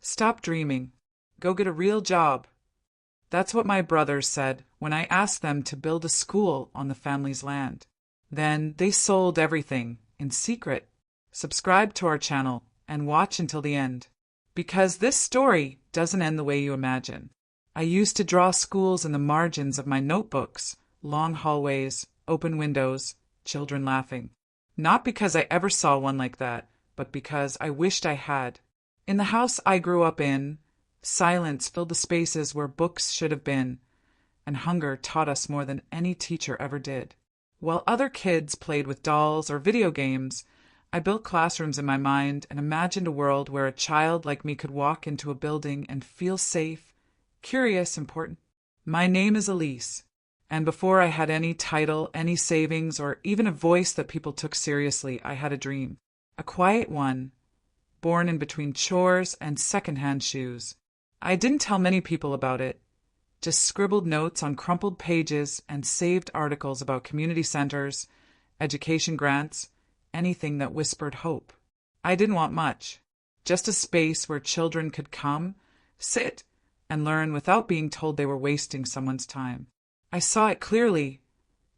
Stop dreaming. Go get a real job. That's what my brothers said when I asked them to build a school on the family's land. Then they sold everything in secret. Subscribe to our channel and watch until the end, because this story doesn't end the way you imagine. I used to draw schools in the margins of my notebooks, long hallways, open windows, children laughing. Not because I ever saw one like that, but because I wished I had. In the house I grew up in, silence filled the spaces where books should have been, and hunger taught us more than any teacher ever did. While other kids played with dolls or video games, I built classrooms in my mind and imagined a world where a child like me could walk into a building and feel safe, curious, important. My name is Elise, and before I had any title, any savings, or even a voice that people took seriously, I had a dream. A quiet one, born in between chores and secondhand shoes. I didn't tell many people about it, just scribbled notes on crumpled pages and saved articles about community centers, education grants, anything that whispered hope. I didn't want much, just a space where children could come, sit, and learn without being told they were wasting someone's time. I saw it clearly.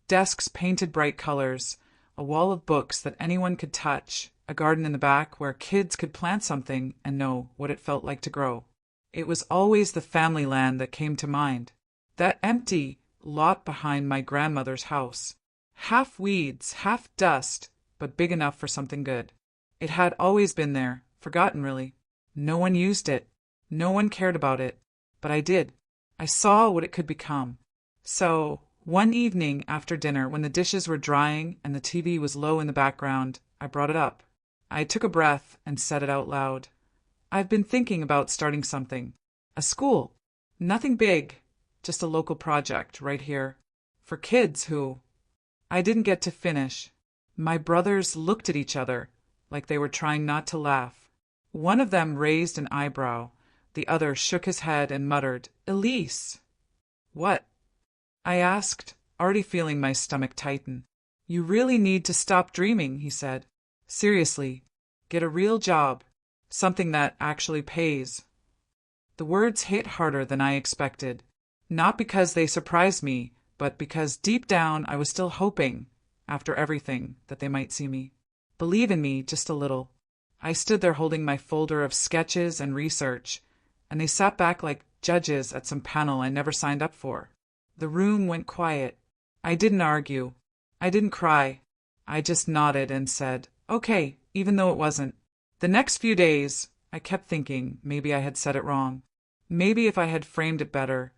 Desks painted bright colors, a wall of books that anyone could touch, a garden in the back where kids could plant something and know what it felt like to grow. It was always the family land that came to mind. That empty lot behind my grandmother's house. Half weeds, half dust, but big enough for something good. It had always been there, forgotten really. No one used it. No one cared about it. But I did. I saw what it could become. So, one evening after dinner, when the dishes were drying and the TV was low in the background, I brought it up. I took a breath and said it out loud. I've been thinking about starting something. A school. Nothing big, just a local project right here. For kids who... I didn't get to finish. My brothers looked at each other, like they were trying not to laugh. One of them raised an eyebrow. The other shook his head and muttered, "Elise!" "What?" I asked, already feeling my stomach tighten. "You really need to stop dreaming," he said. "Seriously, get a real job. Something that actually pays." The words hit harder than I expected. Not because they surprised me, but because deep down I was still hoping, after everything, that they might see me. Believe in me just a little. I stood there holding my folder of sketches and research, and they sat back like judges at some panel I never signed up for. The room went quiet. I didn't argue. I didn't cry. I just nodded and said, "Okay," even though it wasn't. The next few days, I kept thinking maybe I had said it wrong. Maybe if I had framed it better,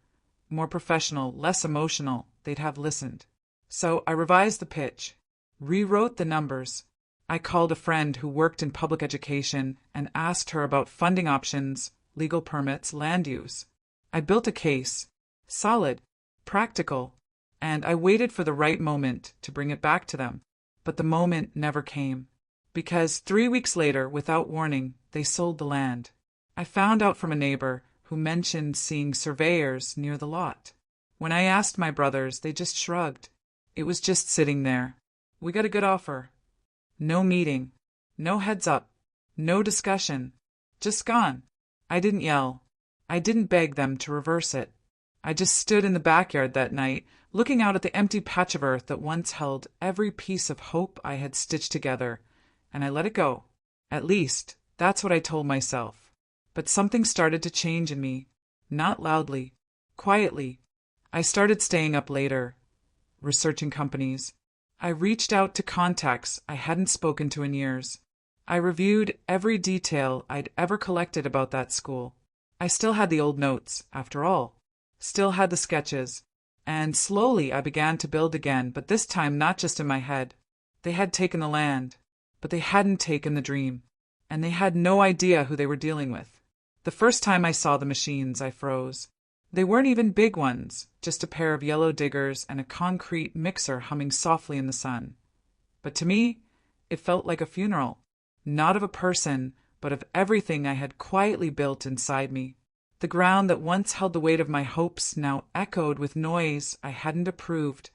more professional, less emotional, they'd have listened. So I revised the pitch, rewrote the numbers. I called a friend who worked in public education and asked her about funding options, legal permits, land use. I built a case, solid, practical, and I waited for the right moment to bring it back to them. But the moment never came. Because 3 weeks later, without warning, they sold the land. I found out from a neighbor who mentioned seeing surveyors near the lot. When I asked my brothers, they just shrugged. It was just sitting there. We got a good offer. No meeting. No heads up. No discussion. Just gone. I didn't yell. I didn't beg them to reverse it. I just stood in the backyard that night, looking out at the empty patch of earth that once held every piece of hope I had stitched together, and I let it go. At least, that's what I told myself. But something started to change in me. Not loudly. Quietly. I started staying up later, researching companies. I reached out to contacts I hadn't spoken to in years. I reviewed every detail I'd ever collected about that school. I still had the old notes, after all. Still had the sketches. And slowly I began to build again, but this time not just in my head. They had taken the land. But they hadn't taken the dream, and they had no idea who they were dealing with. The first time I saw the machines, I froze. They weren't even big ones, just a pair of yellow diggers and a concrete mixer humming softly in the sun. But to me, it felt like a funeral, not of a person, but of everything I had quietly built inside me. The ground that once held the weight of my hopes now echoed with noise I hadn't approved,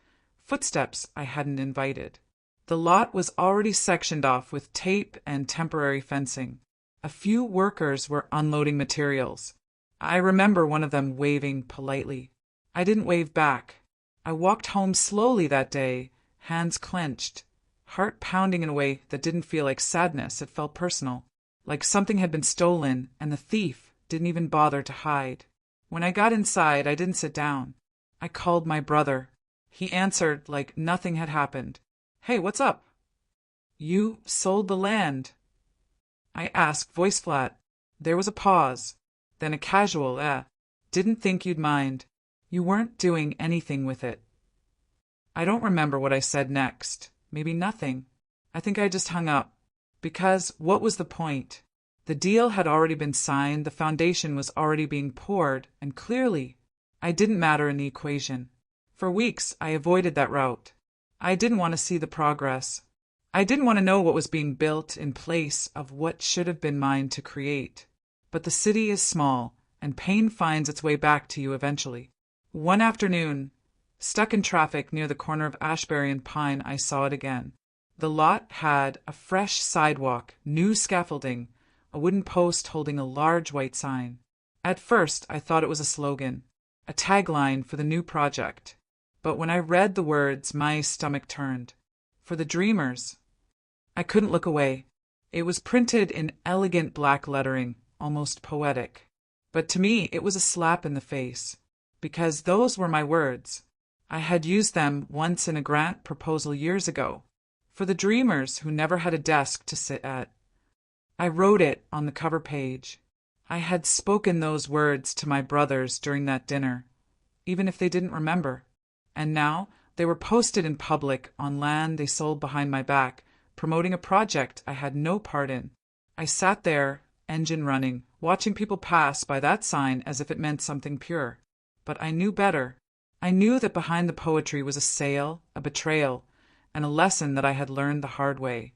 footsteps I hadn't invited. The lot was already sectioned off with tape and temporary fencing. A few workers were unloading materials. I remember one of them waving politely. I didn't wave back. I walked home slowly that day, hands clenched, heart pounding in a way that didn't feel like sadness. It felt personal, like something had been stolen and the thief didn't even bother to hide. When I got inside, I didn't sit down. I called my brother. He answered like nothing had happened. "Hey, what's up?" "You sold the land," I asked, voice flat. There was a pause, then a casual, "Didn't think you'd mind. You weren't doing anything with it." I don't remember what I said next. Maybe nothing. I think I just hung up. Because what was the point? The deal had already been signed, the foundation was already being poured, and clearly, I didn't matter in the equation. For weeks, I avoided that route. I didn't want to see the progress. I didn't want to know what was being built in place of what should have been mine to create. But the city is small, and pain finds its way back to you eventually. One afternoon, stuck in traffic near the corner of Ashbury and Pine, I saw it again. The lot had a fresh sidewalk, new scaffolding, a wooden post holding a large white sign. At first, I thought it was a slogan, a tagline for the new project. But when I read the words, my stomach turned. For the dreamers. I couldn't look away. It was printed in elegant black lettering, almost poetic. But to me, it was a slap in the face. Because those were my words. I had used them once in a grant proposal years ago. For the dreamers who never had a desk to sit at. I wrote it on the cover page. I had spoken those words to my brothers during that dinner, even if they didn't remember. And now they were posted in public on land they sold behind my back, promoting a project I had no part in. I sat there, engine running, watching people pass by that sign as if it meant something pure. But I knew better. I knew that behind the poetry was a sale, a betrayal, and a lesson that I had learned the hard way.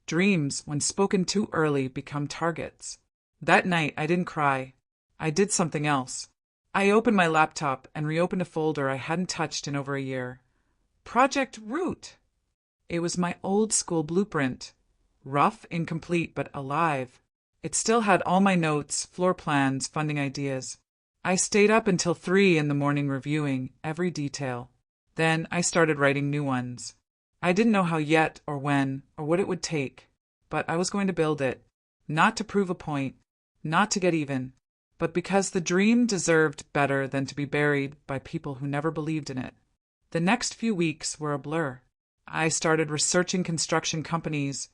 Dreams, when spoken too early, become targets. That night, I didn't cry. I did something else. I opened my laptop and reopened a folder I hadn't touched in over a year. Project Root! It was my old school blueprint. Rough, incomplete, but alive. It still had all my notes, floor plans, funding ideas. I stayed up until 3 in the morning reviewing every detail. Then I started writing new ones. I didn't know how yet, or when, or what it would take, but I was going to build it. Not to prove a point, not to get even, but because the dream deserved better than to be buried by people who never believed in it. The next few weeks were a blur. I started researching construction companies,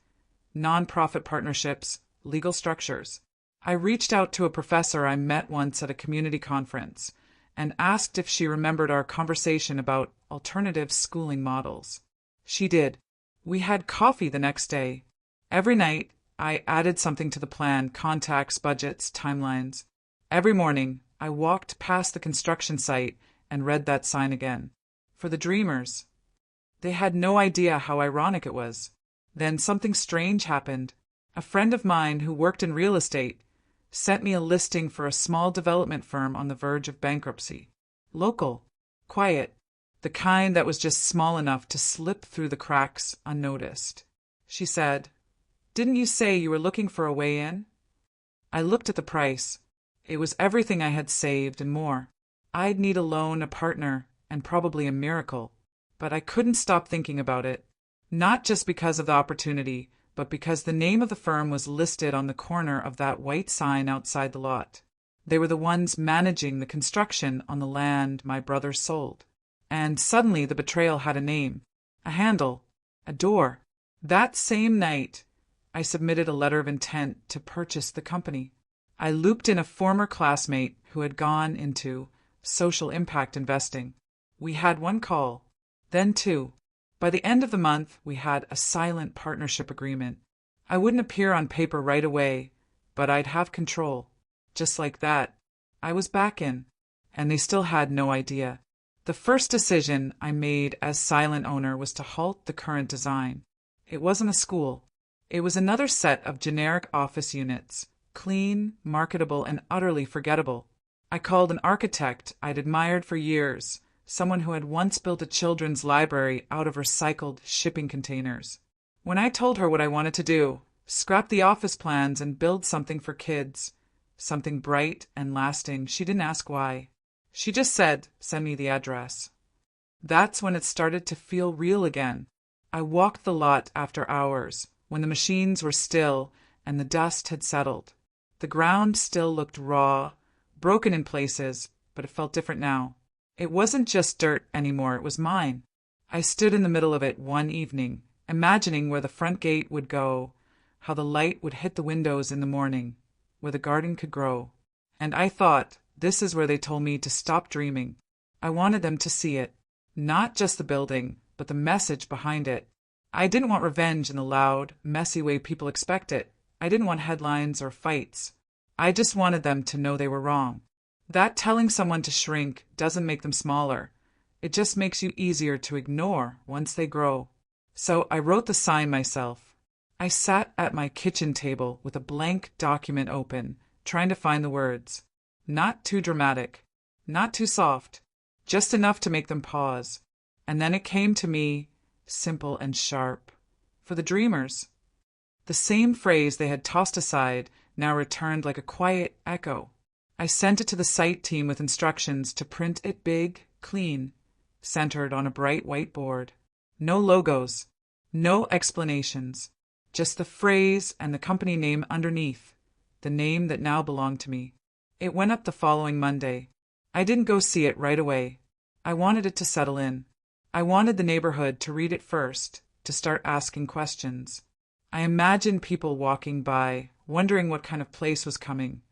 non-profit partnerships, legal structures. I reached out to a professor I met once at a community conference and asked if she remembered our conversation about alternative schooling models. She did. We had coffee the next day. Every night, I added something to the plan, contacts, budgets, timelines. Every morning, I walked past the construction site and read that sign again. For the dreamers. They had no idea how ironic it was. Then something strange happened. A friend of mine who worked in real estate sent me a listing for a small development firm on the verge of bankruptcy. Local. Quiet. The kind that was just small enough to slip through the cracks unnoticed. She said, "Didn't you say you were looking for a way in?" I looked at the price. It was everything I had saved and more. I'd need a loan, a partner, and probably a miracle. But I couldn't stop thinking about it. Not just because of the opportunity, but because the name of the firm was listed on the corner of that white sign outside the lot. They were the ones managing the construction on the land my brother sold. And suddenly the betrayal had a name, a handle, a door. That same night, I submitted a letter of intent to purchase the company. I looped in a former classmate who had gone into social impact investing. We had one call, then 2. By the end of the month, we had a silent partnership agreement. I wouldn't appear on paper right away, but I'd have control. Just like that, I was back in, and they still had no idea. The first decision I made as silent owner was to halt the current design. It wasn't a school. It was another set of generic office units, clean, marketable, and utterly forgettable. I called an architect I'd admired for years, someone who had once built a children's library out of recycled shipping containers. When I told her what I wanted to do, Scrap the office plans and build something for kids. Something bright and lasting. She didn't ask why. She just said, "Send me the address." That's when it started to feel real again. I walked the lot after hours, when the machines were still and the dust had settled. The ground still looked raw, broken in places, but it felt different now. It wasn't just dirt anymore, it was mine. I stood in the middle of it one evening, imagining where the front gate would go, how the light would hit the windows in the morning, where the garden could grow. And I thought, this is where they told me to stop dreaming. I wanted them to see it. Not just the building, but the message behind it. I didn't want revenge in the loud, messy way people expect it. I didn't want headlines or fights. I just wanted them to know they were wrong. That telling someone to shrink doesn't make them smaller. It just makes you easier to ignore once they grow. So I wrote the sign myself. I sat at my kitchen table with a blank document open, trying to find the words. Not too dramatic, not too soft, just enough to make them pause. And then it came to me, simple and sharp. For the dreamers. The same phrase they had tossed aside now returned like a quiet echo. I sent it to the site team with instructions to print it big, clean, centered on a bright white board. No logos, no explanations, just the phrase and the company name underneath, the name that now belonged to me. It went up the following Monday. I didn't go see it right away. I wanted it to settle in. I wanted the neighborhood to read it first, to start asking questions. I imagined people walking by, wondering what kind of place was coming,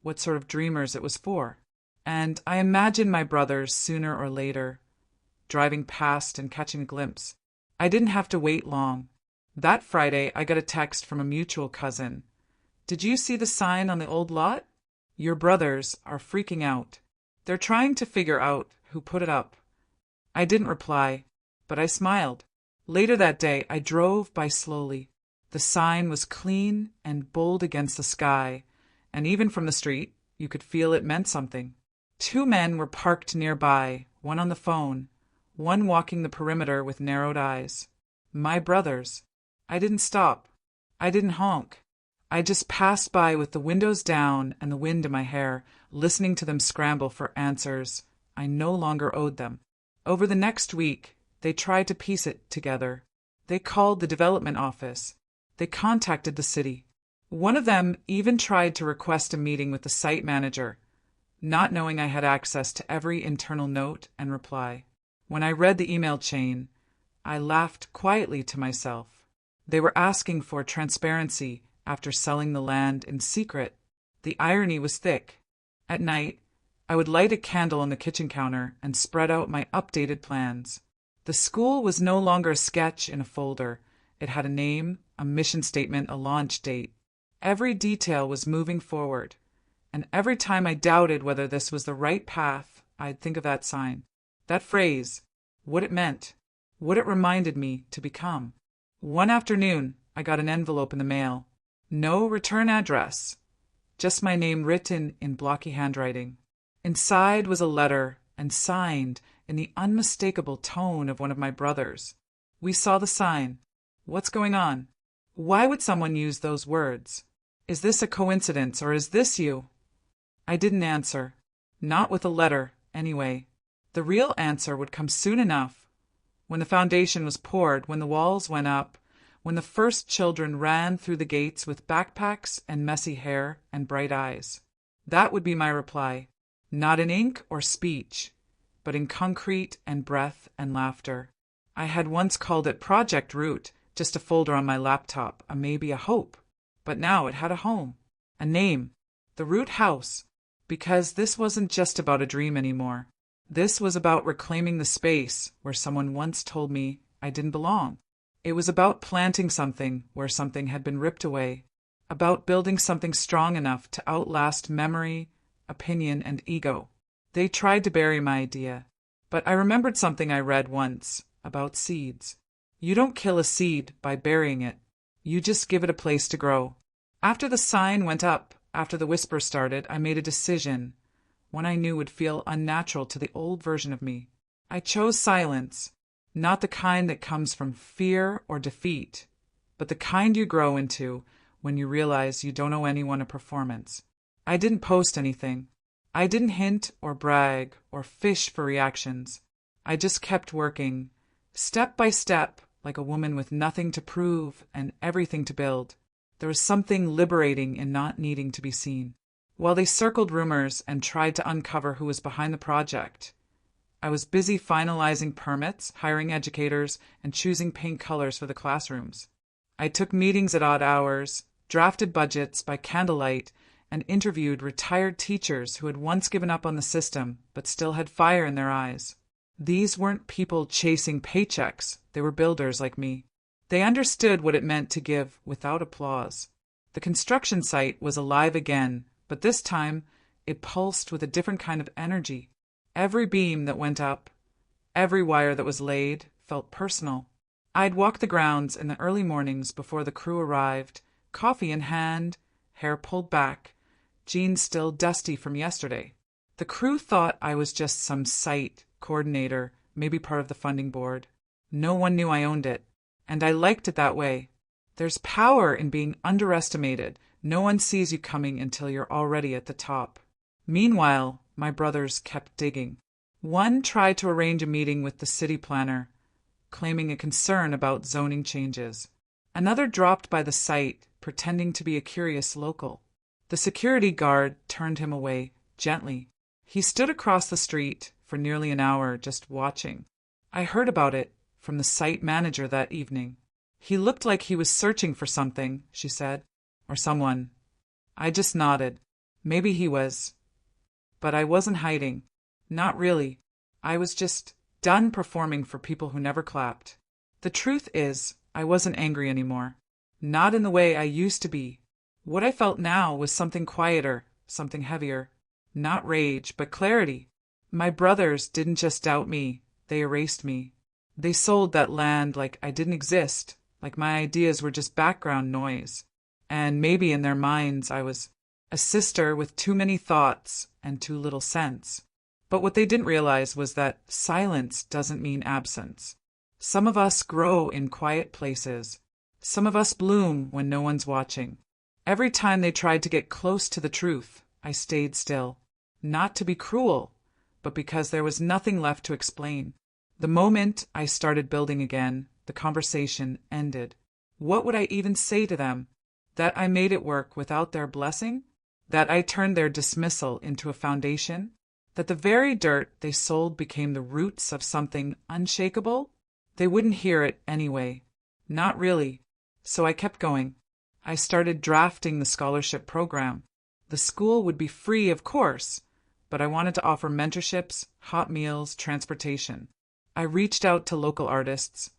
what sort of dreamers it was for. And I imagined my brothers, sooner or later, driving past and catching a glimpse. I didn't have to wait long. That Friday, I got a text from a mutual cousin. "Did you see the sign on the old lot? Your brothers are freaking out. They're trying to figure out who put it up." I didn't reply, but I smiled. Later that day, I drove by slowly. The sign was clean and bold against the sky, and even from the street, you could feel it meant something. 2 men were parked nearby, one on the phone, one walking the perimeter with narrowed eyes. My brothers. I didn't stop. I didn't honk. I just passed by with the windows down and the wind in my hair, listening to them scramble for answers I no longer owed them. Over the next week, they tried to piece it together. They called the development office. They contacted the city. One of them even tried to request a meeting with the site manager, not knowing I had access to every internal note and reply. When I read the email chain, I laughed quietly to myself. They were asking for transparency after selling the land in secret. The irony was thick. At night, I would light a candle on the kitchen counter and spread out my updated plans. The school was no longer a sketch in a folder. It had a name, a mission statement, a launch date. Every detail was moving forward, and every time I doubted whether this was the right path, I'd think of that sign, that phrase, what it meant, what it reminded me to become. One afternoon, I got an envelope in the mail. No return address, just my name written in blocky handwriting. Inside was a letter, and signed in the unmistakable tone of one of my brothers. "We saw the sign. What's going on? Why would someone use those words? Is this a coincidence, or is this you?" I didn't answer. Not with a letter, anyway. The real answer would come soon enough. When the foundation was poured, when the walls went up, when the first children ran through the gates with backpacks and messy hair and bright eyes. That would be my reply. Not in ink or speech, but in concrete and breath and laughter. I had once called it Project Root, just a folder on my laptop, maybe a hope. But now it had a home, a name, the Root House, because this wasn't just about a dream anymore. This was about reclaiming the space where someone once told me I didn't belong. It was about planting something where something had been ripped away, about building something strong enough to outlast memory, opinion, and ego. They tried to bury my idea, but I remembered something I read once about seeds. You don't kill a seed by burying it. You just give it a place to grow. After the sign went up, after the whisper started, I made a decision, one I knew would feel unnatural to the old version of me. I chose silence, not the kind that comes from fear or defeat, but the kind you grow into when you realize you don't owe anyone a performance. I didn't post anything. I didn't hint or brag or fish for reactions. I just kept working, step by step, like a woman with nothing to prove and everything to build. There was something liberating in not needing to be seen. While they circled rumors and tried to uncover who was behind the project, I was busy finalizing permits, hiring educators, and choosing paint colors for the classrooms. I took meetings at odd hours, drafted budgets by candlelight, and interviewed retired teachers who had once given up on the system but still had fire in their eyes. These weren't people chasing paychecks, they were builders like me. They understood what it meant to give without applause. The construction site was alive again, but this time it pulsed with a different kind of energy. Every beam that went up, every wire that was laid, felt personal. I'd walk the grounds in the early mornings before the crew arrived, coffee in hand, hair pulled back, jeans still dusty from yesterday. The crew thought I was just some site coordinator, maybe part of the funding board. No one knew I owned it, and I liked it that way. There's power in being underestimated. No one sees you coming until you're already at the top. Meanwhile, my brothers kept digging. One tried to arrange a meeting with the city planner, claiming a concern about zoning changes. Another dropped by the site, pretending to be a curious local. The security guard turned him away, gently. He stood across the street for nearly an hour, just watching. I heard about it from the site manager that evening. He looked like he was searching for something, she said, or someone. I just nodded. Maybe he was. But I wasn't hiding. Not really. I was just done performing for people who never clapped. The truth is, I wasn't angry anymore. Not in the way I used to be. What I felt now was something quieter, something heavier. Not rage, but clarity. My brothers didn't just doubt me, they erased me. They sold that land like I didn't exist, like my ideas were just background noise. And maybe in their minds I was a sister with too many thoughts and too little sense. But what they didn't realize was that silence doesn't mean absence. Some of us grow in quiet places. Some of us bloom when no one's watching. Every time they tried to get close to the truth, I stayed still. Not to be cruel, but because there was nothing left to explain. The moment I started building again, the conversation ended. What would I even say to them? That I made it work without their blessing? That I turned their dismissal into a foundation? That the very dirt they sold became the roots of something unshakable? They wouldn't hear it anyway. Not really. So I kept going. I started drafting the scholarship program. The school would be free, of course, but I wanted to offer mentorships, hot meals, transportation. I reached out to local artists,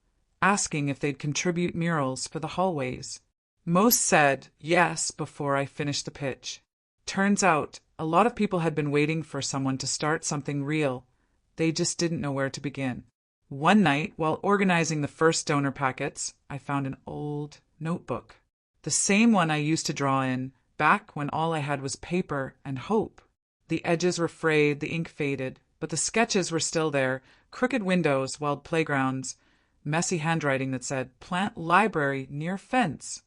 asking if they'd contribute murals for the hallways. Most said yes before I finished the pitch. Turns out, a lot of people had been waiting for someone to start something real. They just didn't know where to begin. One night, while organizing the first donor packets, I found an old notebook. The same one I used to draw in, back when all I had was paper and hope. The edges were frayed, the ink faded, but the sketches were still there, crooked windows, wild playgrounds, messy handwriting that said, "Plant library near fence."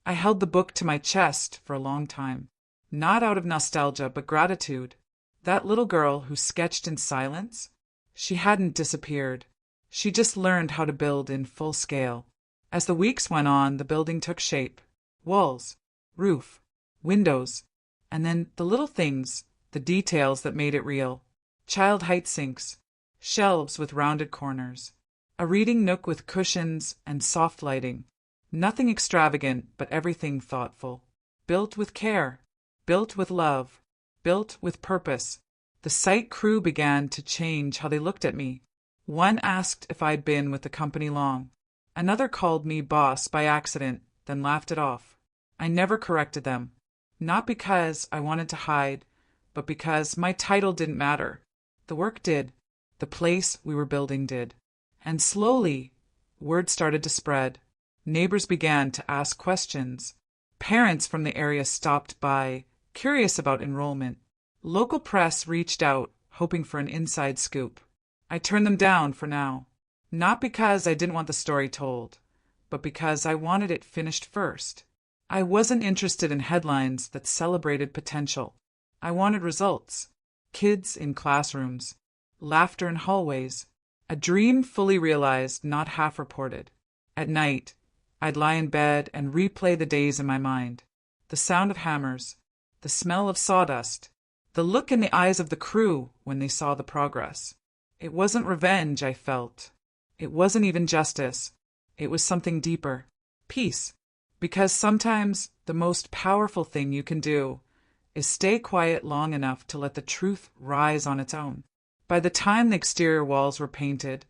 I held the book to my chest for a long time. Not out of nostalgia, but gratitude. That little girl who sketched in silence, she hadn't disappeared. She just learned how to build in full scale. As the weeks went on, the building took shape. Walls, roof, windows, and then the little things, the details that made it real. Child height sinks, shelves with rounded corners, a reading nook with cushions and soft lighting. Nothing extravagant, but everything thoughtful. Built with care. Built with love, built with purpose. The site crew began to change how they looked at me. One asked if I'd been with the company long. Another called me boss by accident, then laughed it off. I never corrected them. Not because I wanted to hide, but because my title didn't matter. The work did. The place we were building did. And slowly, word started to spread. Neighbors began to ask questions. Parents from the area stopped by, curious about enrollment. Local press reached out, hoping for an inside scoop. I turned them down for now. Not because I didn't want the story told, but because I wanted it finished first. I wasn't interested in headlines that celebrated potential. I wanted results. Kids in classrooms, laughter in hallways, a dream fully realized, not half reported. At night, I'd lie in bed and replay the days in my mind. The sound of hammers, the smell of sawdust, the look in the eyes of the crew when they saw the progress. It wasn't revenge I felt. It wasn't even justice. It was something deeper. Peace. Because sometimes the most powerful thing you can do is stay quiet long enough to let the truth rise on its own. By the time the exterior walls were painted,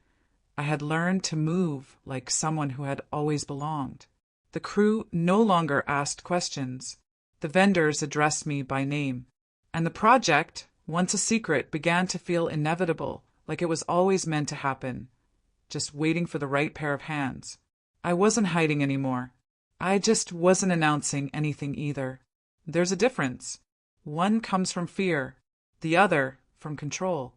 I had learned to move like someone who had always belonged. The crew no longer asked questions. The vendors addressed me by name. And the project, once a secret, began to feel inevitable, like it was always meant to happen, just waiting for the right pair of hands. I wasn't hiding anymore. I just wasn't announcing anything either. There's a difference. One comes from fear, the other from control.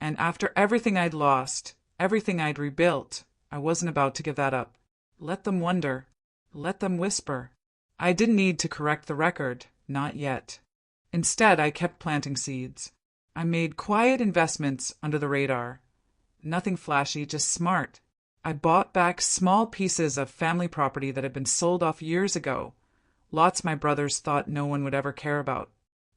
And after everything I'd lost, everything I'd rebuilt, I wasn't about to give that up. Let them wonder. Let them whisper. I didn't need to correct the record, not yet. Instead, I kept planting seeds. I made quiet investments under the radar. Nothing flashy, just smart. I bought back small pieces of family property that had been sold off years ago, lots my brothers thought no one would ever care about.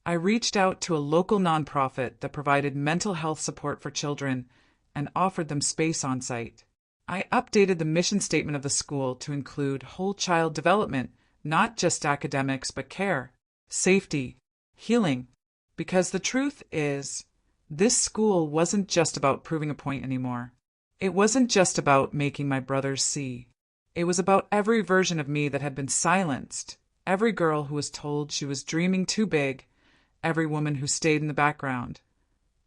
I reached out to a local nonprofit that provided mental health support for children and offered them space on site. I updated the mission statement of the school to include whole child development, not just academics, but care, safety, healing. Because the truth is, this school wasn't just about proving a point anymore. It wasn't just about making my brothers see. It was about every version of me that had been silenced, every girl who was told she was dreaming too big, every woman who stayed in the background,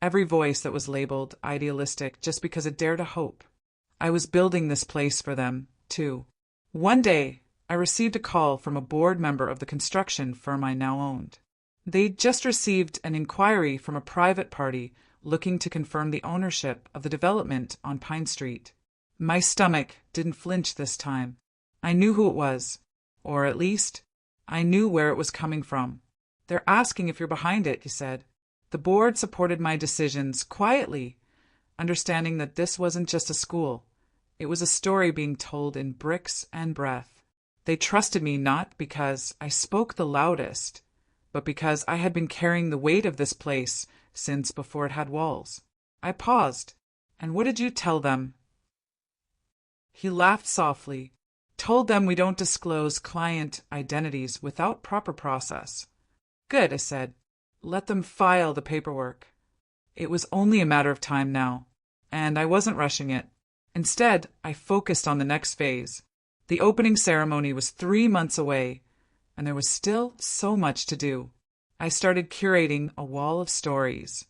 every voice that was labeled idealistic just because it dared to hope. I was building this place for them, too. One day, I received a call from a board member of the construction firm I now owned. They'd just received an inquiry from a private party looking to confirm the ownership of the development on Pine Street. My stomach didn't flinch this time. I knew who it was, or at least, I knew where it was coming from. They're asking if you're behind it, he said. The board supported my decisions quietly, understanding that this wasn't just a school. It was a story being told in bricks and breath. They trusted me not because I spoke the loudest, but because I had been carrying the weight of this place since before it had walls. I paused. And what did you tell them? He laughed softly. Told them we don't disclose client identities without proper process. Good, I said. Let them file the paperwork. It was only a matter of time now, and I wasn't rushing it. Instead, I focused on the next phase. The opening ceremony was 3 months away, and there was still so much to do. I started curating a wall of stories,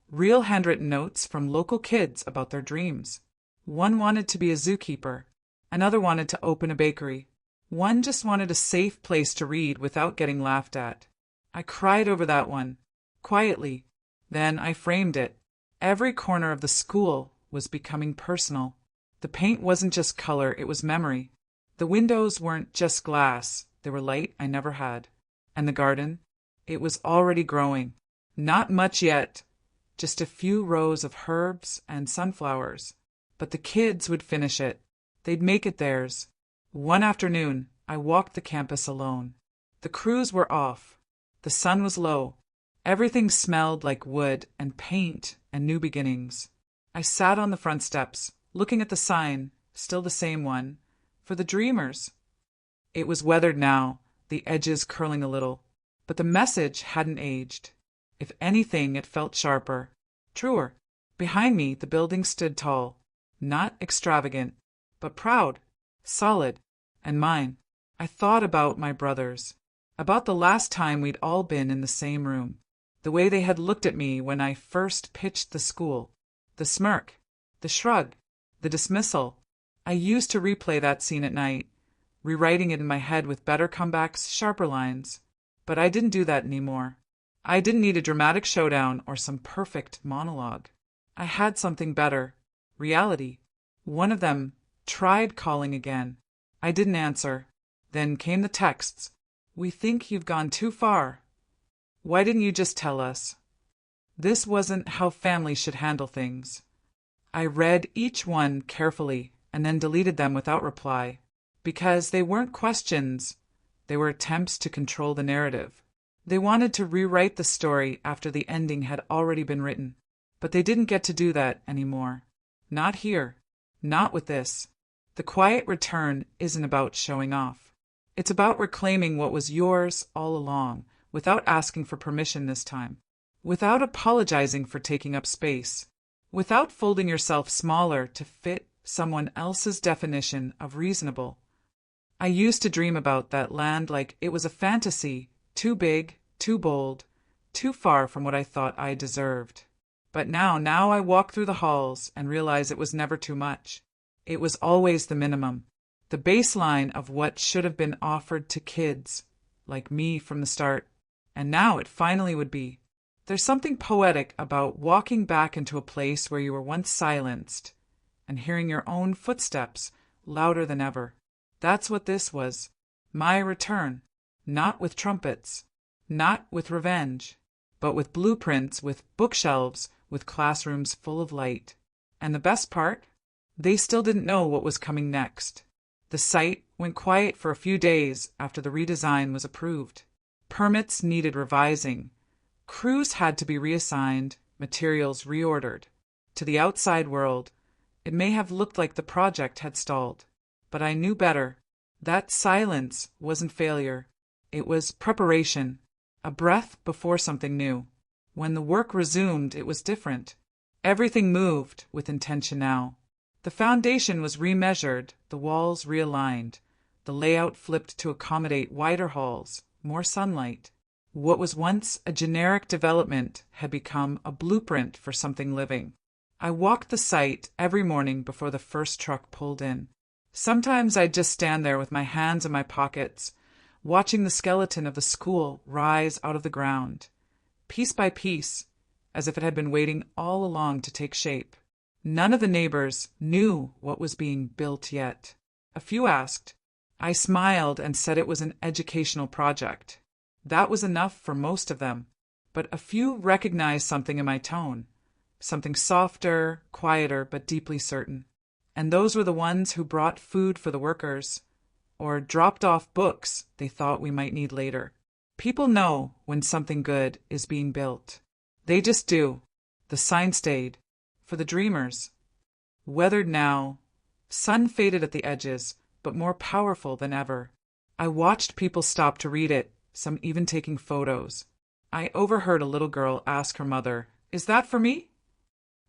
real handwritten notes from local kids about their dreams. One wanted to be a zookeeper. Another wanted to open a bakery. One just wanted a safe place to read without getting laughed at. I cried over that one, quietly. Then I framed it. Every corner of the school was becoming personal. The paint wasn't just color, it was memory. The windows weren't just glass, they were light I never had. And the garden? It was already growing. Not much yet, just a few rows of herbs and sunflowers. But the kids would finish it. They'd make it theirs. One afternoon, I walked the campus alone. The crews were off. The sun was low. Everything smelled like wood and paint and new beginnings. I sat on the front steps, looking at the sign, still the same one, for the dreamers. It was weathered now, the edges curling a little, but the message hadn't aged. If anything, it felt sharper, truer. Behind me, the building stood tall, not extravagant, but proud, solid, and mine. I thought about my brothers, about the last time we'd all been in the same room, the way they had looked at me when I first pitched the school, the smirk, the shrug, the dismissal. I used to replay that scene at night, rewriting it in my head with better comebacks, sharper lines. But I didn't do that anymore. I didn't need a dramatic showdown or some perfect monologue. I had something better. Reality. One of them tried calling again. I didn't answer. Then came the texts. We think you've gone too far. Why didn't you just tell us? This wasn't how families should handle things. I read each one carefully and then deleted them without reply, because they weren't questions, they were attempts to control the narrative. They wanted to rewrite the story after the ending had already been written, but they didn't get to do that anymore. Not here. Not with this. The quiet return isn't about showing off. It's about reclaiming what was yours all along, without asking for permission this time, without apologizing for taking up space, without folding yourself smaller to fit someone else's definition of reasonable. I used to dream about that land like it was a fantasy, too big, too bold, too far from what I thought I deserved. But now I walk through the halls and realize it was never too much. It was always the minimum, the baseline of what should have been offered to kids like me from the start. And now it finally would be. There's something poetic about walking back into a place where you were once silenced and hearing your own footsteps louder than ever. That's what this was. My return. Not with trumpets. Not with revenge. But with blueprints, with bookshelves, with classrooms full of light. And the best part? They still didn't know what was coming next. The site went quiet for a few days after the redesign was approved. Permits needed revising. Crews had to be reassigned, materials reordered. To the outside world, it may have looked like the project had stalled. But I knew better. That silence wasn't failure. It was preparation, a breath before something new. When the work resumed, it was different. Everything moved with intention now. The foundation was remeasured, the walls realigned, the layout flipped to accommodate wider halls, more sunlight. What was once a generic development had become a blueprint for something living. I walked the site every morning before the first truck pulled in. Sometimes I'd just stand there with my hands in my pockets, watching the skeleton of the school rise out of the ground, piece by piece, as if it had been waiting all along to take shape. None of the neighbors knew what was being built yet. A few asked. I smiled and said it was an educational project. That was enough for most of them, but a few recognized something in my tone, something softer, quieter, but deeply certain. And those were the ones who brought food for the workers, or dropped off books they thought we might need later. People know when something good is being built. They just do. The sign stayed. For the dreamers. Weathered now, sun faded at the edges, but more powerful than ever. I watched people stop to read it, some even taking photos. I overheard a little girl ask her mother, "Is that for me?"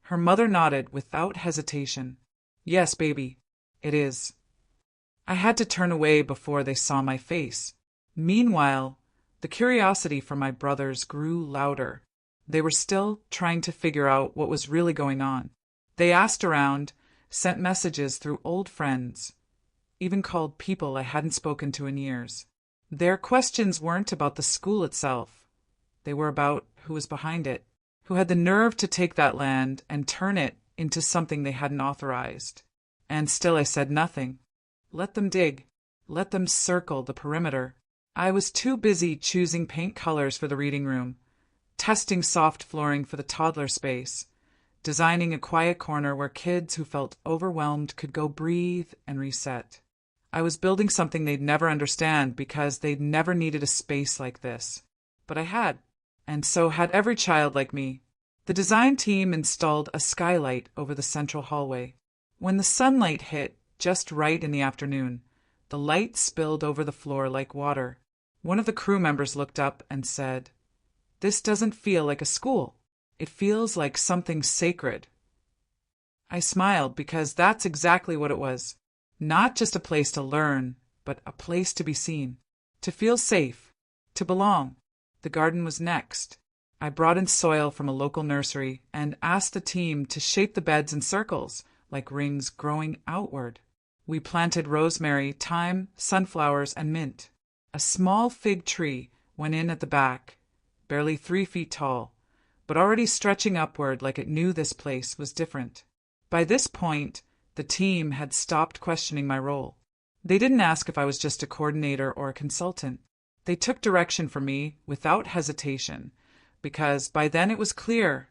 Her mother nodded without hesitation. "Yes, baby, it is." I had to turn away before they saw my face. Meanwhile, the curiosity from my brothers grew louder. They were still trying to figure out what was really going on. They asked around, sent messages through old friends, even called people I hadn't spoken to in years. Their questions weren't about the school itself. They were about who was behind it, who had the nerve to take that land and turn it into something they hadn't authorized. And still I said nothing. Let them dig. Let them circle the perimeter. I was too busy choosing paint colors for the reading room, testing soft flooring for the toddler space, designing a quiet corner where kids who felt overwhelmed could go breathe and reset. I was building something they'd never understand because they'd never needed a space like this. But I had, and so had every child like me. The design team installed a skylight over the central hallway. When the sunlight hit just right in the afternoon, the light spilled over the floor like water. One of the crew members looked up and said, "This doesn't feel like a school. It feels like something sacred." I smiled because that's exactly what it was. Not just a place to learn, but a place to be seen, to feel safe, to belong. The garden was next. I brought in soil from a local nursery and asked the team to shape the beds in circles, like rings growing outward. We planted rosemary, thyme, sunflowers, and mint. A small fig tree went in at the back, barely 3 feet tall, but already stretching upward like it knew this place was different. By this point, the team had stopped questioning my role. They didn't ask if I was just a coordinator or a consultant. They took direction from me without hesitation, because by then it was clear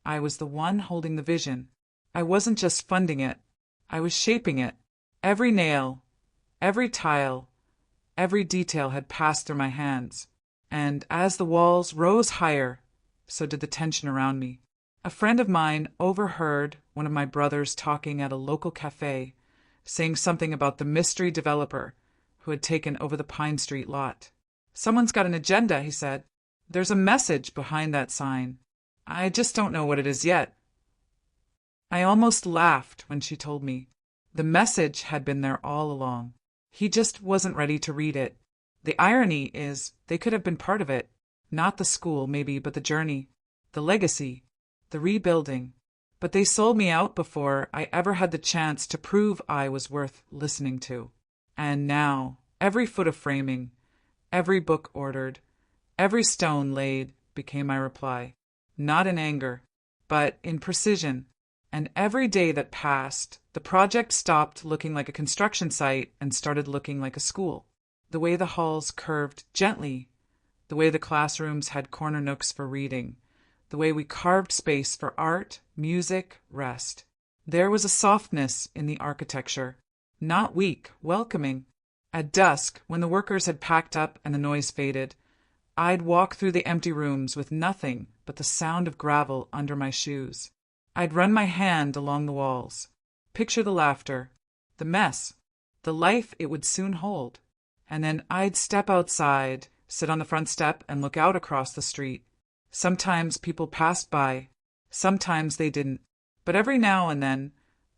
I was the one holding the vision. I wasn't just funding it, I was shaping it. Every nail, every tile, every detail had passed through my hands. And as the walls rose higher, so did the tension around me. A friend of mine overheard one of my brothers talking at a local cafe, saying something about the mystery developer who had taken over the Pine Street lot. "Someone's got an agenda," he said. "There's a message behind that sign. I just don't know what it is yet." I almost laughed when she told me. The message had been there all along. He just wasn't ready to read it. The irony is, they could have been part of it. Not the school, maybe, but the journey, the legacy, the rebuilding. But they sold me out before I ever had the chance to prove I was worth listening to. And now, every foot of framing, every book ordered, every stone laid became my reply. Not in anger, but in precision. And every day that passed, the project stopped looking like a construction site and started looking like a school. The way the halls curved gently, the way the classrooms had corner nooks for reading, the way we carved space for art, music, rest. There was a softness in the architecture, not weak, welcoming. At dusk, when the workers had packed up and the noise faded, I'd walk through the empty rooms with nothing but the sound of gravel under my shoes. I'd run my hand along the walls, picture the laughter, the mess, the life it would soon hold. And then I'd step outside, sit on the front step, and look out across the street. Sometimes people passed by, sometimes they didn't. But every now and then,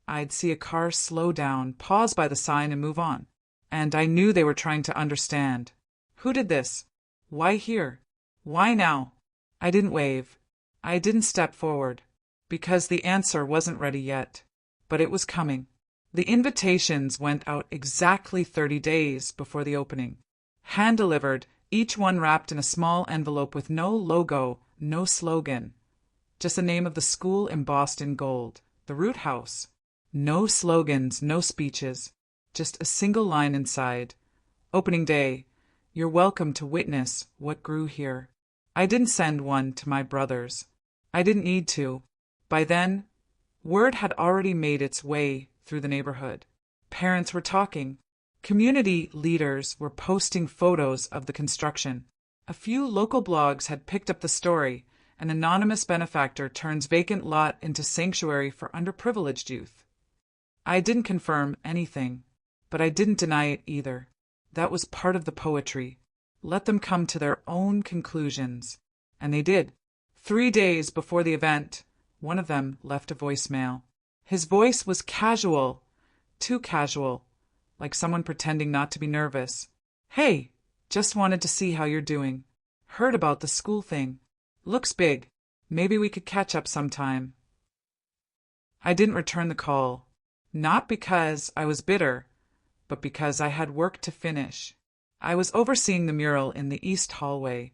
I'd see a car slow down, pause by the sign, and move on. And I knew they were trying to understand. Who did this? Why here? Why now? I didn't wave. I didn't step forward, because the answer wasn't ready yet. But it was coming. The invitations went out exactly 30 days before the opening. Hand-delivered, each one wrapped in a small envelope with no logo, no slogan. Just the name of the school embossed in gold, the Root House. No slogans, no speeches, just a single line inside. Opening day, you're welcome to witness what grew here. I didn't send one to my brothers. I didn't need to. By then, word had already made its way through the neighborhood. Parents were talking. Community leaders were posting photos of the construction. A few local blogs had picked up the story. An anonymous benefactor turns vacant lot into sanctuary for underprivileged youth. I didn't confirm anything, but I didn't deny it either. That was part of the poetry. Let them come to their own conclusions. And they did. 3 days before the event, one of them left a voicemail. His voice was casual, too casual, like someone pretending not to be nervous. "Hey, just wanted to see how you're doing. Heard about the school thing. Looks big. Maybe we could catch up sometime." I didn't return the call, not because I was bitter, but because I had work to finish. I was overseeing the mural in the east hallway,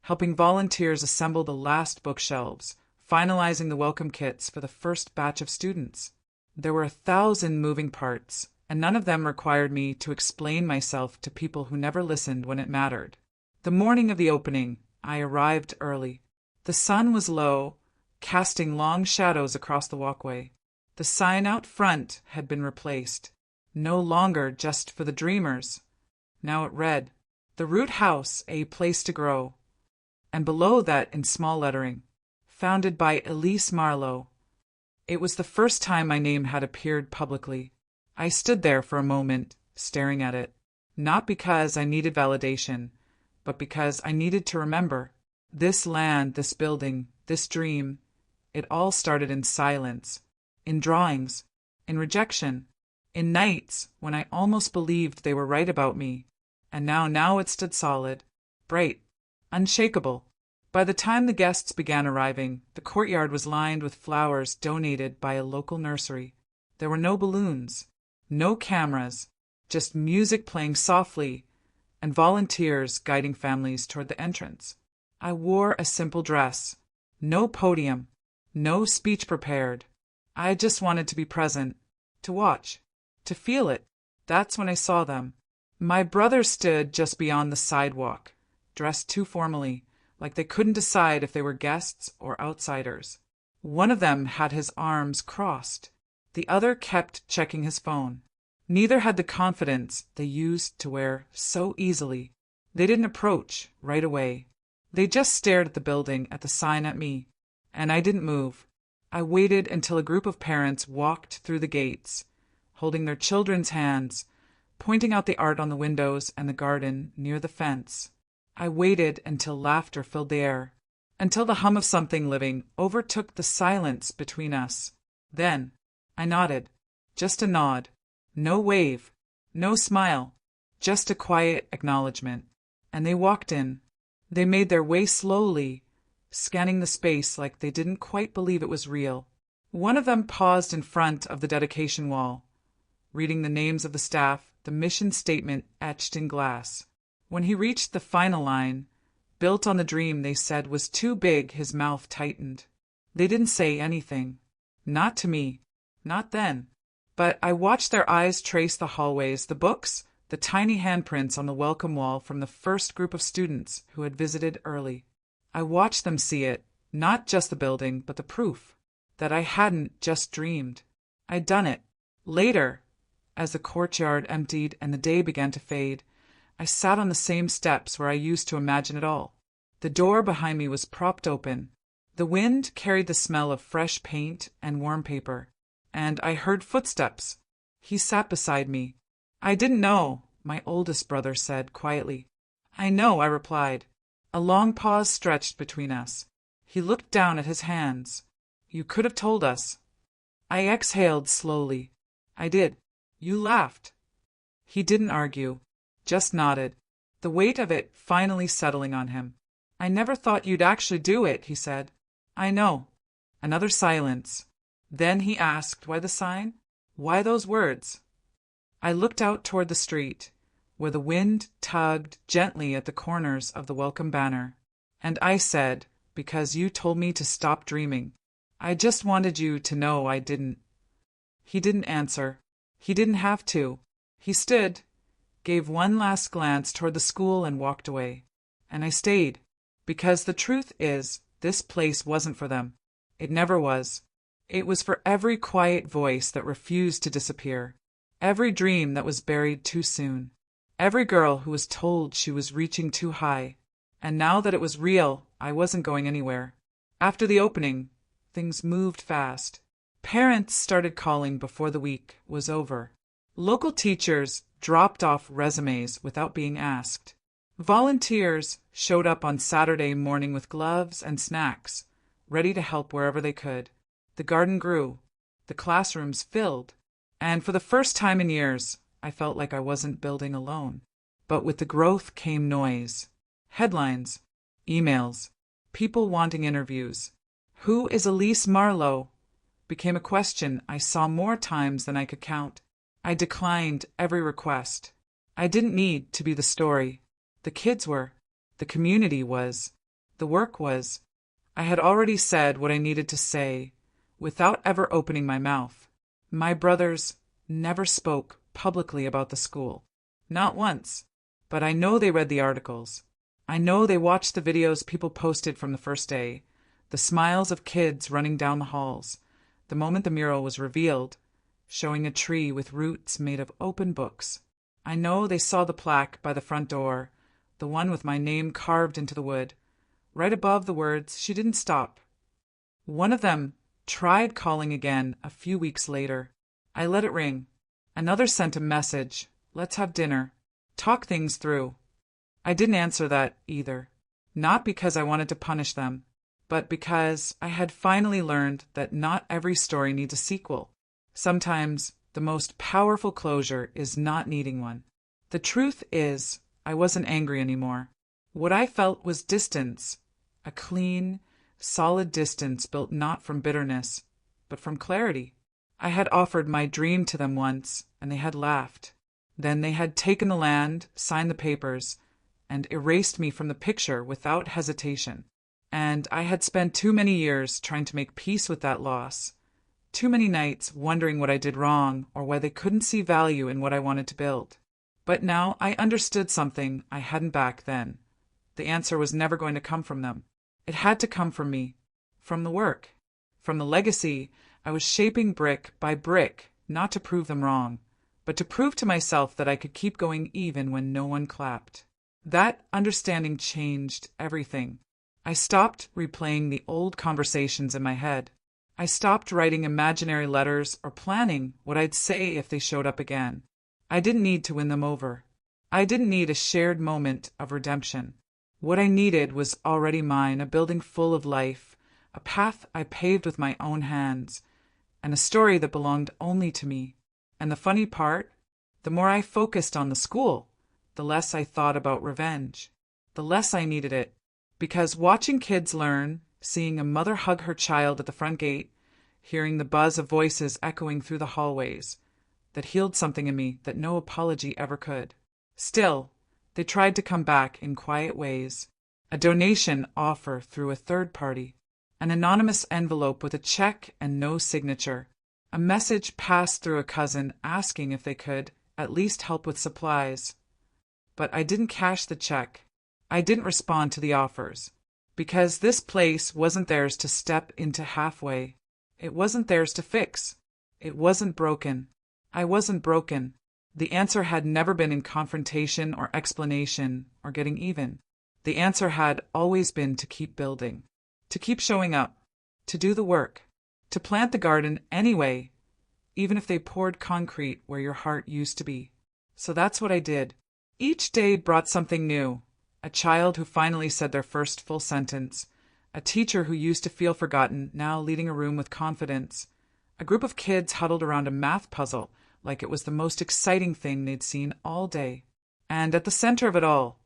helping volunteers assemble the last bookshelves, finalizing the welcome kits for the first batch of students. There were 1,000 moving parts, and none of them required me to explain myself to people who never listened when it mattered. The morning of the opening, I arrived early. The sun was low, casting long shadows across the walkway. The sign out front had been replaced, no longer just for the dreamers. Now it read, "The Root House, a place to grow." And below that, in small lettering, "Founded by Elise Marlowe." It was the first time my name had appeared publicly. I stood there for a moment, staring at it, not because I needed validation, but because I needed to remember. This land, this building, this dream, it all started in silence, in drawings, in rejection, in nights when I almost believed they were right about me. And now it stood solid, bright, unshakable. By the time the guests began arriving, the courtyard was lined with flowers donated by a local nursery. There were no balloons, no cameras, just music playing softly and volunteers guiding families toward the entrance. I wore a simple dress, no podium, no speech prepared. I just wanted to be present, to watch, to feel it. That's when I saw them. My brothers stood just beyond the sidewalk, dressed too formally, like they couldn't decide if they were guests or outsiders. One of them had his arms crossed. The other kept checking his phone. Neither had the confidence they used to wear so easily. They didn't approach right away. They just stared at the building, at the sign, at me. And I didn't move. I waited until a group of parents walked through the gates, holding their children's hands, pointing out the art on the windows and the garden near the fence. I waited until laughter filled the air, until the hum of something living overtook the silence between us. Then I nodded. Just a nod. No wave. No smile. Just a quiet acknowledgement. And they walked in. They made their way slowly, scanning the space like they didn't quite believe it was real. One of them paused in front of the dedication wall, reading the names of the staff, the mission statement etched in glass. When he reached the final line, built on the dream they said was too big, his mouth tightened. They didn't say anything. Not to me. Not then. But I watched their eyes trace the hallways, the books, the tiny handprints on the welcome wall from the first group of students who had visited early. I watched them see it, not just the building, but the proof that I hadn't just dreamed. I'd done it. Later, as the courtyard emptied and the day began to fade, I sat on the same steps where I used to imagine it all. The door behind me was propped open. The wind carried the smell of fresh paint and warm paper, and I heard footsteps. He sat beside me. I didn't know, my oldest brother said quietly. I know, I replied. A long pause stretched between us. He looked down at his hands. You could have told us. I exhaled slowly. I did. You laughed. He didn't argue, just nodded, the weight of it finally settling on him. I never thought you'd actually do it, he said. I know. Another silence. Then he asked, why the sign? Why those words? I looked out toward the street, where the wind tugged gently at the corners of the welcome banner. And I said, because you told me to stop dreaming. I just wanted you to know I didn't. He didn't answer. He didn't have to. He stood, gave one last glance toward the school and walked away. And I stayed, because the truth is, this place wasn't for them. It never was. It was for every quiet voice that refused to disappear, every dream that was buried too soon, every girl who was told she was reaching too high. And now that it was real, I wasn't going anywhere. After the opening, things moved fast. Parents started calling before the week was over. Local teachers dropped off resumes without being asked. Volunteers showed up on Saturday morning with gloves and snacks, ready to help wherever they could. The garden grew. The classrooms filled. And for the first time in years, I felt like I wasn't building alone. But with the growth came noise. Headlines, emails, people wanting interviews. Who is Elise Marlowe? Became a question I saw more times than I could count. I declined every request. I didn't need to be the story. The kids were. The community was. The work was. I had already said what I needed to say, without ever opening my mouth. My brothers never spoke publicly about the school. Not once. But I know they read the articles. I know they watched the videos people posted from the first day, the smiles of kids running down the halls, the moment the mural was revealed, showing a tree with roots made of open books. I know they saw the plaque by the front door, the one with my name carved into the wood, right above the words, "She didn't stop." One of them tried calling again a few weeks later. I let it ring. Another sent a message, "Let's have dinner. Talk things through." I didn't answer that either. Not because I wanted to punish them, but because I had finally learned that not every story needs a sequel. Sometimes the most powerful closure is not needing one. The truth is, I wasn't angry anymore. What I felt was distance, a clean, solid distance built not from bitterness, but from clarity. I had offered my dream to them once, and they had laughed. Then they had taken the land, signed the papers, and erased me from the picture without hesitation. And I had spent too many years trying to make peace with that loss, too many nights wondering what I did wrong or why they couldn't see value in what I wanted to build. But now I understood something I hadn't back then. The answer was never going to come from them. It had to come from me, from the work, from the legacy I was shaping brick by brick, not to prove them wrong, but to prove to myself that I could keep going even when no one clapped. That understanding changed everything. I stopped replaying the old conversations in my head. I stopped writing imaginary letters or planning what I'd say if they showed up again. I didn't need to win them over. I didn't need a shared moment of redemption. What I needed was already mine, a building full of life, a path I paved with my own hands, and a story that belonged only to me. And the funny part? The more I focused on the school, the less I thought about revenge. The less I needed it. Because watching kids learn, seeing a mother hug her child at the front gate, hearing the buzz of voices echoing through the hallways, that healed something in me that no apology ever could. Still, they tried to come back in quiet ways. A donation offer through a third party, an anonymous envelope with a check and no signature, a message passed through a cousin asking if they could at least help with supplies. But I didn't cash the check. I didn't respond to the offers, because this place wasn't theirs to step into halfway. It wasn't theirs to fix. It wasn't broken. I wasn't broken. The answer had never been in confrontation or explanation or getting even. The answer had always been to keep building, to keep showing up, to do the work, to plant the garden anyway, even if they poured concrete where your heart used to be. So that's what I did. Each day brought something new. A child who finally said their first full sentence, a teacher who used to feel forgotten, now leading a room with confidence, a group of kids huddled around a math puzzle like it was the most exciting thing they'd seen all day. And at the center of it all,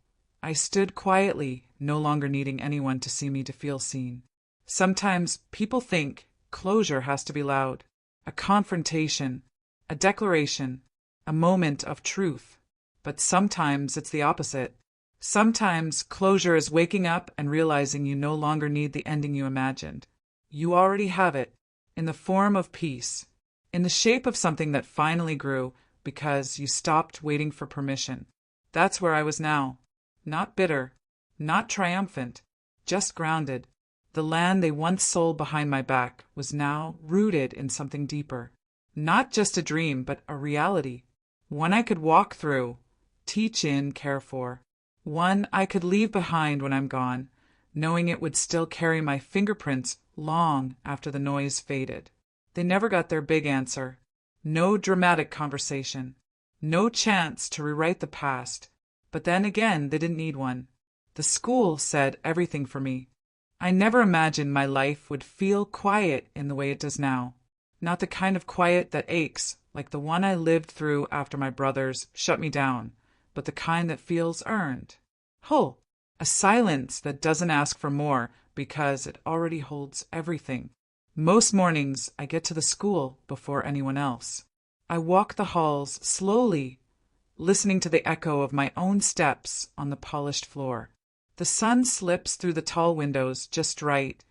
I stood quietly, no longer needing anyone to see me to feel seen. Sometimes people think closure has to be loud, a confrontation, a declaration, a moment of truth. But sometimes it's the opposite. Sometimes closure is waking up and realizing you no longer need the ending you imagined. You already have it, in the form of peace, in the shape of something that finally grew because you stopped waiting for permission. That's where I was now. Not bitter, not triumphant, just grounded. The land they once sold behind my back was now rooted in something deeper. Not just a dream, but a reality. One I could walk through, teach in, care for. One I could leave behind when I'm gone, knowing it would still carry my fingerprints long after the noise faded. They never got their big answer. No dramatic conversation. No chance to rewrite the past. But then again, they didn't need one. The school said everything for me. I never imagined my life would feel quiet in the way it does now. Not the kind of quiet that aches, like the one I lived through after my brothers shut me down, but the kind that feels earned. Whole. A silence that doesn't ask for more because it already holds everything. Most mornings I get to the school before anyone else. I walk the halls slowly, listening to the echo of my own steps on the polished floor. The sun slips through the tall windows just right,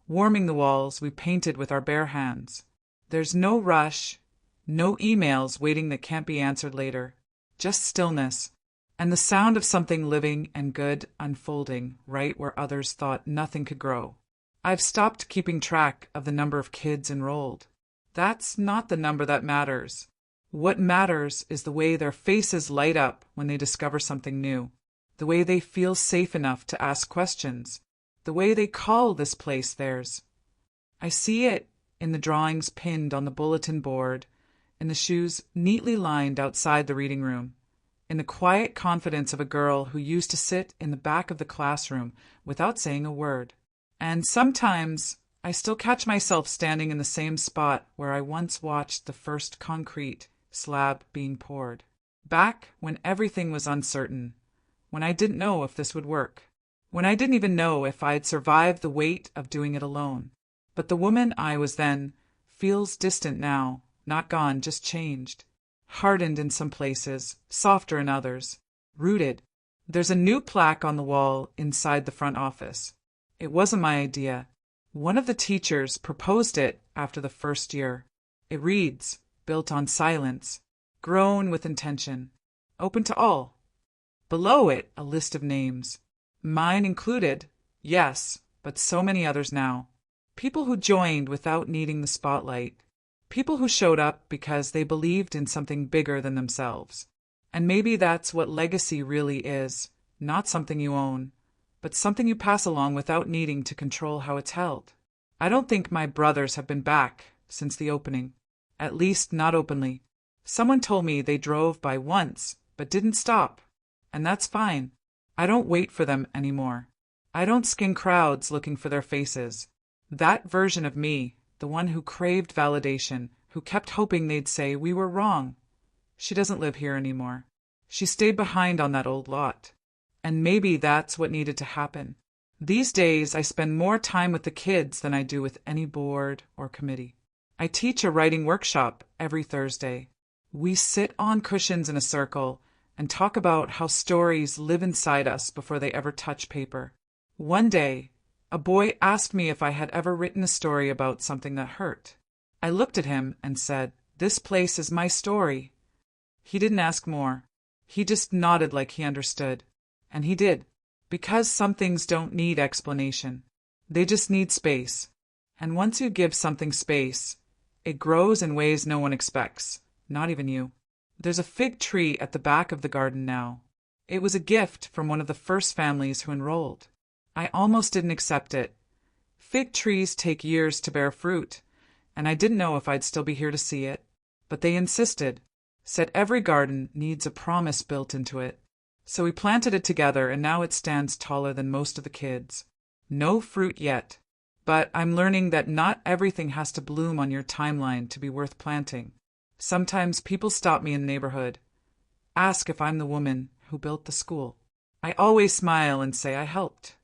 warming the walls we painted with our bare hands. There's no rush, no emails waiting that can't be answered later, just stillness, and the sound of something living and good unfolding right where others thought nothing could grow. I've stopped keeping track of the number of kids enrolled. That's not the number that matters. What matters is the way their faces light up when they discover something new, the way they feel safe enough to ask questions, the way they call this place theirs. I see it in the drawings pinned on the bulletin board, in the shoes neatly lined outside the reading room, in the quiet confidence of a girl who used to sit in the back of the classroom without saying a word. And sometimes I still catch myself standing in the same spot where I once watched the first concrete slab being poured. Back when everything was uncertain, when I didn't know if this would work, when I didn't even know if I'd survive the weight of doing it alone. But the woman I was then feels distant now, not gone, just changed. Hardened in some places, softer in others, rooted. There's a new plaque on the wall inside the front office. It wasn't my idea. One of the teachers proposed it after the first year. It reads, built on silence, grown with intention. open to all. Below it, a list of names. Mine included, yes, but so many others now. People who joined without needing the spotlight. People who showed up because they believed in something bigger than themselves. And maybe that's what legacy really is, not something you own, but something you pass along without needing to control how it's held. I don't think my brothers have been back since the opening, at least not openly. Someone told me they drove by once, but didn't stop, and that's fine. I don't wait for them anymore. I don't skin crowds looking for their faces. That version of me, the one who craved validation, who kept hoping they'd say we were wrong, she doesn't live here anymore. She stayed behind on that old lot. And maybe that's what needed to happen. These days, I spend more time with the kids than I do with any board or committee. I teach a writing workshop every Thursday. We sit on cushions in a circle and talk about how stories live inside us before they ever touch paper. One day, a boy asked me if I had ever written a story about something that hurt. I looked at him and said, "This place is my story." He didn't ask more. He just nodded like he understood. And he did. Because some things don't need explanation. They just need space. And once you give something space, it grows in ways no one expects, not even you. There's a fig tree at the back of the garden now. It was a gift from one of the first families who enrolled. I almost didn't accept it. Fig trees take years to bear fruit, and I didn't know if I'd still be here to see it. But they insisted, said every garden needs a promise built into it. So we planted it together, and now it stands taller than most of the kids. No fruit yet, but I'm learning that not everything has to bloom on your timeline to be worth planting. Sometimes people stop me in the neighborhood, ask if I'm the woman who built the school. I always smile and say I helped.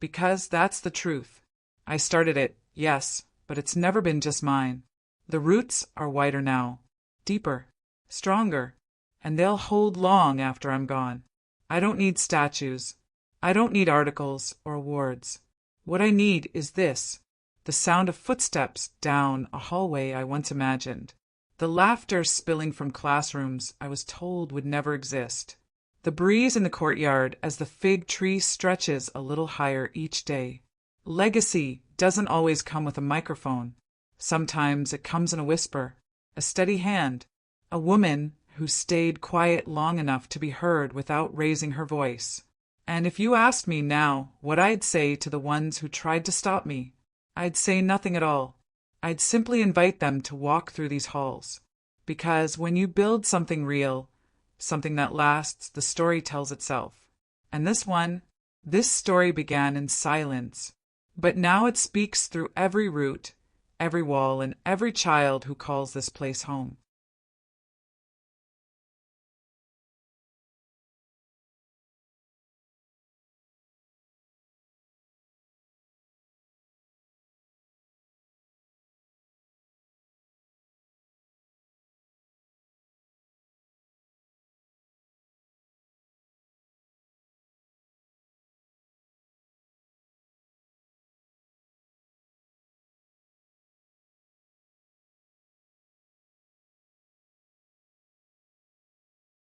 Because that's the truth. I started it, yes, but it's never been just mine. The roots are wider now, deeper, stronger, and they'll hold long after I'm gone. I don't need statues. I don't need articles or awards. What I need is this, the sound of footsteps down a hallway I once imagined, the laughter spilling from classrooms I was told would never exist, the breeze in the courtyard as the fig tree stretches a little higher each day. Legacy doesn't always come with a microphone. Sometimes it comes in a whisper, a steady hand, a woman who stayed quiet long enough to be heard without raising her voice. And if you asked me now what I'd say to the ones who tried to stop me, I'd say nothing at all. I'd simply invite them to walk through these halls. Because when you build something real, something that lasts, the story tells itself. And this story began in silence. But now it speaks through every root, every wall, and every child who calls this place home.